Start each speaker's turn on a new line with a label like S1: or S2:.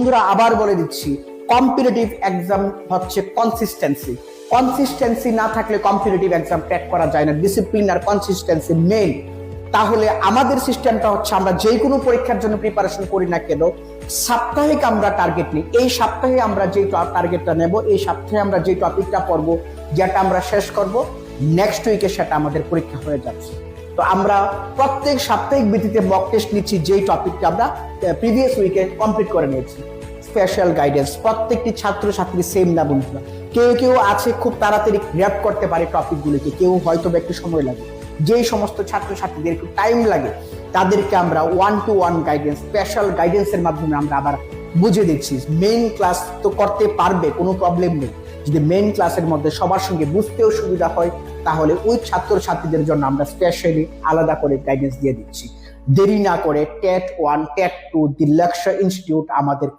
S1: বন্ধুরা আবার বলে দিচ্ছি, কম্পিটিটিভ এক্সাম হচ্ছে কনসিস্টেন্সি। কনসিস্টেন্সি না থাকলে কম্পিটিটিভ এক্সাম ক্র্যাক করা যায় না। ডিসিপ্লিন আর কনসিস্টেন্সি মেইন। তাহলে আমাদের সিস্টেমটা হচ্ছে, আমরা যে কোনো পরীক্ষার জন্য প্রিপারেশন করি না কেন, সাপ্তাহিক আমরা টার্গেট নিই। এই সপ্তাহে আমরা যে টার্গেটটা নেব, এই সপ্তাহে আমরা যে টপিকটা পড়বো, যেটা আমরা শেষ করব, নেক্সট উইকে সেটা আমাদের পরীক্ষা হয়ে যাচ্ছে। তো আমরা প্রত্যেক সাপ্তাহিক ভিত্তিতে মক টেস্ট নিচ্ছি, যেই টপিকটা আমরা প্রিভিয়াস উইকে কমপ্লিট করে নিয়েছি। স্পেশাল গাইডেন্স প্রত্যেকটি ছাত্রছাত্রী সেম না বন্ধুরা। কেউ কেউ আছে খুব তাড়াতাড়ি গ্র্যাব করতে পারে টপিকগুলিকে, কেউ হয়তো একটু সময় লাগে। যেই সমস্ত ছাত্রছাত্রীদের একটু টাইম লাগে, তাদেরকে আমরা 1-to-1 গাইডেন্স, স্পেশাল গাইডেন্সের মাধ্যমে আমরা আবার বুঝে দিচ্ছি। মেইন ক্লাস তো করতে পারবে, কোনো প্রবলেম নেই। যদি মেইন ক্লাসের মধ্যে সবার সঙ্গে বুঝতেও সুবিধা হয়, তাহলে ওই ছাত্রছাত্রীদের জন্য আমরা স্পেশালি আলাদা করে গাইডেন্স দিয়ে দিচ্ছি। দেরি না করে টেট 1, টেট 2 দি লেকচার ইনস্টিটিউট আমাদের